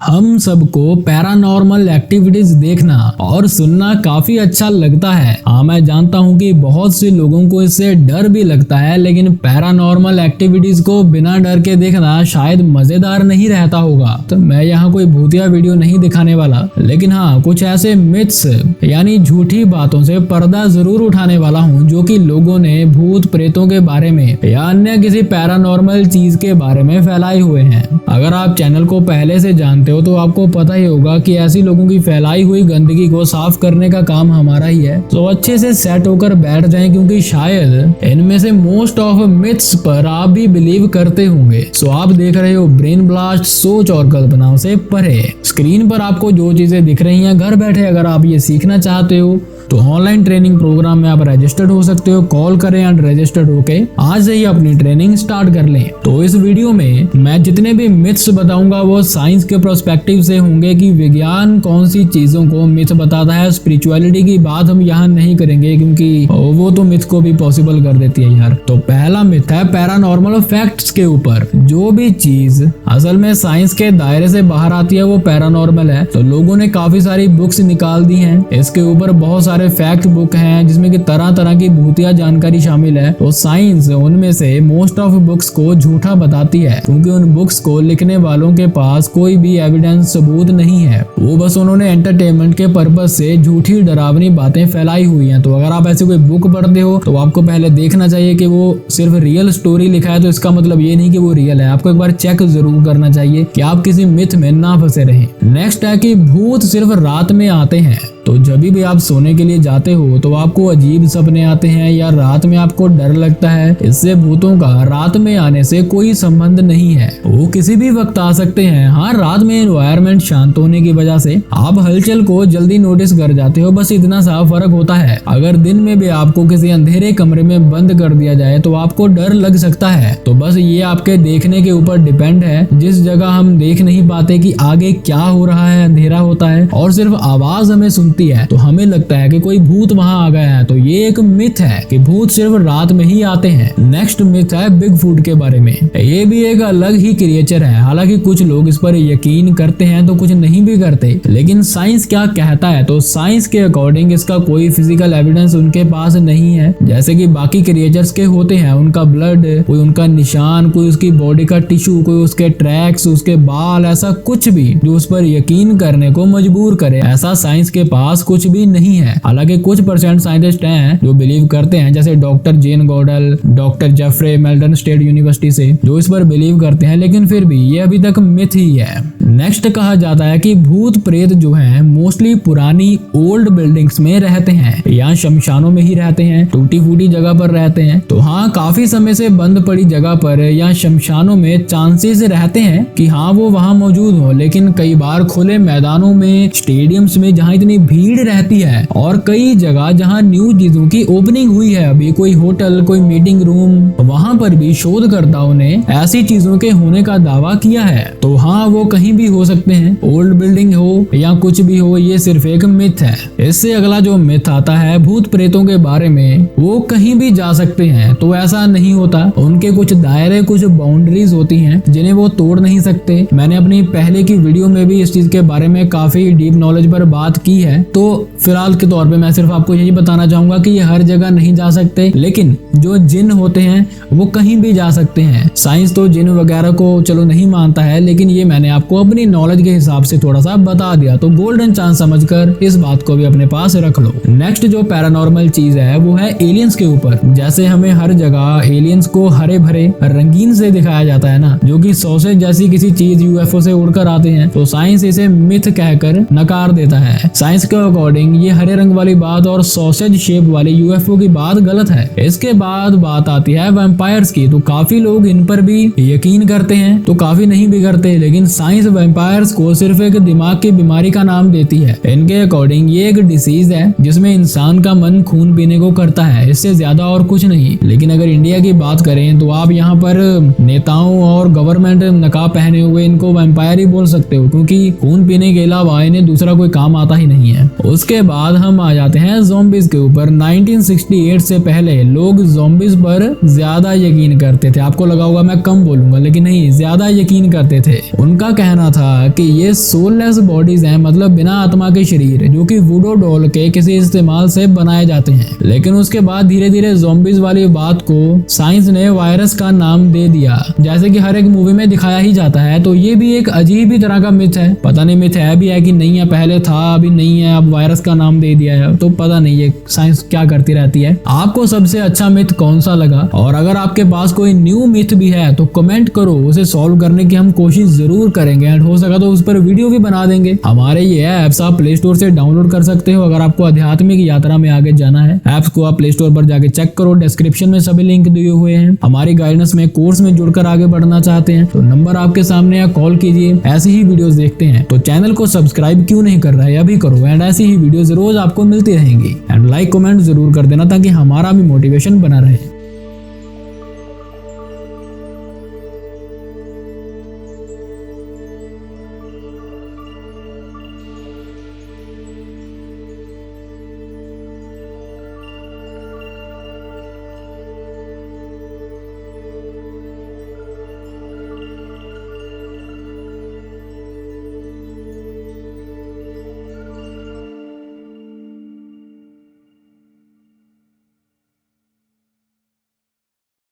हम सबको paranormal activities देखना और सुनना काफी अच्छा लगता है। हाँ, मैं जानता हूँ कि बहुत से लोगों को इससे डर भी लगता है, लेकिन पैरानॉर्मल एक्टिविटीज को बिना डर के देखना शायद मजेदार नहीं रहता होगा। तो मैं यहाँ कोई भूतिया वीडियो नहीं दिखाने वाला, लेकिन हाँ कुछ ऐसे मिथ्स यानी झूठी बातों से पर्दा जरूर उठाने वाला हूँ जो कि लोगों ने भूत प्रेतों के बारे में या अन्य किसी पैरानॉर्मल चीज के बारे में फैलाए हुए हैं। अगर आप चैनल को पहले से जानते हो तो आपको पता ही होगा कि ऐसी लोगों की फैलाई हुई गंदगी को साफ करने का काम हमारा ही है। तो अच्छे से सेट होकर बैठ जाएं, क्योंकि शायद इनमें से मोस्ट ऑफ मिथ्स पर आप भी बिलीव करते होंगे। सो आप देख रहे हो ब्रेन ब्लास्ट, सोच और कल्पनाओं से परे। स्क्रीन पर आपको जो चीजें दिख रही हैं, घर बैठे अगर आप ये सीखना चाहते हो तो ऑनलाइन ट्रेनिंग प्रोग्राम में आप रजिस्टर्ड हो सकते हो। कॉल करें एंड रजिस्टर्ड होके आज से ही अपनी ट्रेनिंग स्टार्ट कर लें। तो इस वीडियो में मैं जितने भी मिथ्स बताऊंगा वो साइंस के प्रोस्पेक्टिव से होंगे कि विज्ञान कौन सी चीजों को मिथ बताता है। स्पिरिचुअलिटी की बात हम यहाँ नहीं करेंगे क्योंकि वो तो मिथ को भी पॉसिबल कर देती है यार। तो पहला मिथ है पैरानॉर्मल फैक्ट्स के ऊपर। जो भी चीज असल में साइंस के दायरे से बाहर आती है वो पैरानॉर्मल है। तो लोगों ने काफी सारी बुक्स निकाल दी हैं इसके ऊपर, बहुत सारे फैक्ट बुक हैं जिसमें कि तरह तरह की भूतिया जानकारी शामिल है। तो साइंस उनमें से मोस्ट ऑफ बुक्स को झूठा बताती है, क्योंकि उन बुक्स को लिखने वालों के पास कोई भी एविडेंस सबूत नहीं है। वो बस उन्होंने एंटरटेनमेंट के पर्पज से झूठी डरावनी बातें फैलाई हुई हैं। तो अगर आप ऐसे कोई बुक पढ़ते हो तो आपको पहले देखना चाहिए कि वो सिर्फ रियल स्टोरी लिखा है, तो इसका मतलब ये नहीं कि वो रियल है। आपको एक बार चेक जरूर करना चाहिए कि आप किसी मिथ में ना फंसे रहें। नेक्स्ट है कि भूत सिर्फ रात में आते हैं। तो जब भी आप सोने के लिए जाते हो तो आपको अजीब सपने आते हैं या रात में आपको डर लगता है, इससे भूतों का रात में आने से कोई संबंध नहीं है। वो किसी भी वक्त आ सकते हैं। हाँ, रात में एनवायरनमेंट शांत होने की वजह से आप हलचल को जल्दी नोटिस कर जाते हो, बस इतना सा फर्क होता है। अगर दिन में भी आपको किसी अंधेरे कमरे में बंद कर दिया जाए तो आपको डर लग सकता है। तो बस ये आपके देखने के ऊपर डिपेंड है। जिस जगह हम देख नहीं पाते कि आगे क्या हो रहा है, अंधेरा होता है और सिर्फ आवाज हमें है तो हमें लगता है कि कोई भूत वहां आ गया है। तो ये एक मिथ है कि भूत सिर्फ रात में ही आते हैं। नेक्स्ट मिथ है बिग फूट के बारे में। ये भी एक अलग ही क्रिएचर है। हालांकि कुछ लोग इस पर यकीन करते हैं तो कुछ नहीं भी करते, लेकिन साइंस क्या कहता है? तो साइंस के अकॉर्डिंग इसका कोई फिजिकल एविडेंस उनके पास नहीं है, जैसे कि बाकी क्रिएचर्स के होते हैं। उनका ब्लड, कोई उनका निशान, कोई उसकी बॉडी का टिश्यू, कोई उसके ट्रैक्स, उसके बाल, ऐसा कुछ भी जो उस पर यकीन करने को मजबूर करे, ऐसा साइंस के पास कुछ भी नहीं है। हालांकि कुछ परसेंट साइंटिस्ट हैं जो बिलीव करते हैं, जैसे डॉक्टर जेन गॉडल, डॉक्टर जेफरे मेल्टन स्टेट यूनिवर्सिटी से, जो इस पर बिलीव करते हैं, लेकिन फिर भी ये अभी तक मिथ ही है। नेक्स्ट कहा जाता है कि भूत प्रेत जो हैं मोस्टली पुरानी ओल्ड बिल्डिंग्स में रहते हैं या शमशानों में ही रहते हैं, टूटी फूटी जगह पर रहते हैं। तो हाँ, काफी समय से बंद पड़ी जगह पर या शमशानों में चांसेस रहते हैं कि हाँ वो वहाँ मौजूद हो, लेकिन कई बार खुले मैदानों में, स्टेडियम्स में जहाँ इतनी भीड़ रहती है, और कई जगह जहाँ न्यू चीजों की ओपनिंग हुई है, अभी कोई होटल, कोई मीटिंग रूम, वहाँ पर भी शोधकर्ताओं ने ऐसी चीजों के होने का दावा किया है। तो हाँ, वो कहीं भी हो सकते हैं, ओल्ड बिल्डिंग हो या कुछ भी हो, ये सिर्फ एक मिथ है। इससे अगला जो मिथ आता है भूत प्रेतों के बारे में, वो कहीं भी जा सकते हैं। तो ऐसा नहीं होता। उनके कुछ दायरे, कुछ बाउंड्रीज होती हैं जिन्हें वो तोड़ नहीं सकते। मैंने अपनी पहले की वीडियो में भी इस चीज के बारे में काफी डीप नॉलेज पर बात की है। तो फिलहाल के तौर पे मैं सिर्फ आपको यही बताना चाहूंगा कि ये हर जगह नहीं जा सकते, लेकिन जो जिन होते हैं वो कहीं भी जा सकते हैं। साइंस तो जिन वगैरह को चलो नहीं मानता है, लेकिन ये मैंने आपको अपनी नॉलेज के हिसाब से थोड़ा सा बता दिया। तो गोल्डन चांस समझकर इस बात को भी अपने पास रख लो। नेक्स्ट जो पैरानॉर्मल चीज है वो है एलियंस के ऊपर। जैसे हमें हर जगह एलियंस को हरे भरे रंगीन से दिखाया जाता है ना, जो कि सॉसेज जैसी किसी चीज यूएफओ से उड़कर आते हैं, तो साइंस इसे मिथ कहकर नकार देता है। साइंस के अकॉर्डिंग ये हरे रंग वाली बात और सॉसेज शेप वाली यूएफओ की बात गलत है। इसके बाद बात आती है वैम्पायर्स की। तो काफी लोग इन पर भी यकीन करते हैं, तो काफी नहीं भी करते, लेकिन साइंस वैम्पायर्स को सिर्फ एक दिमाग की बीमारी का नाम देती है। इनके अकॉर्डिंग ये एक डिसीज है जिसमें इंसान का मन खून पीने को करता है, इससे ज्यादा और कुछ नहीं। लेकिन अगर इंडिया की बात करें तो आप यहाँ पर नेताओं और गवर्नमेंट नकाब पहने हुए इनको वैम्पायर ही बोल सकते हो, क्योंकि खून पीने के अलावा इन्हें दूसरा कोई काम आता ही नहीं है। हैं। उसके बाद हम आ जाते हैं ज़ॉम्बीज के ऊपर। 1968 से पहले लोग ज़ॉम्बीज पर ज्यादा यकीन करते थे। आपको लगा होगा मैं कम बोलूंगा, लेकिन नहीं, ज्यादा यकीन करते थे। उनका कहना था कि ये सोललेस बॉडीज हैं, मतलब बिना आत्मा के शरीर, जो कि वुडो डॉल के किसी इस्तेमाल से बनाए जाते हैं। लेकिन उसके बाद धीरे धीरे ज़ॉम्बीज वाली बात को साइंस ने वायरस का नाम दे दिया, जैसे कि हर एक मूवी में दिखाया ही जाता है। तो ये भी एक अजीब ही तरह का मिथ है। पता नहीं मिथ है भी है कि नहीं है, पहले था अभी नहीं है, अब वायरस का नाम दे दिया है। तो पता नहीं ये साइंस क्या करती रहती है। आपको सबसे अच्छा मिथ कौन सा लगा? और अगर आपके पास कोई न्यू मिथ भी है तो कमेंट करो, उसे सॉल्व करने की हम कोशिश जरूर करेंगे एंड हो सका तो उस पर वीडियो भी बना देंगे। हमारे ये ऐप्स आप प्ले स्टोर से डाउनलोड कर सकते हो। अगर आपको आध्यात्मिक यात्रा में आगे जाना है, ऐप्स को आप प्ले स्टोर पर जाके चेक करो, डिस्क्रिप्शन में सभी लिंक दिए हुए हैं। हमारी गाइडेंस में कोर्स में जुड़कर आगे बढ़ना चाहते हैं तो नंबर आपके सामने है, कॉल कीजिए। ऐसी ही वीडियोस देखते हैं तो चैनल को सब्सक्राइब क्यों नहीं कर रहा है, अभी करो। एंड ऐसी ही वीडियोस रोज आपको मिलती रहेंगी। एंड लाइक कमेंट जरूर कर देना ताकि हमारा भी मोटिवेशन बना रहे।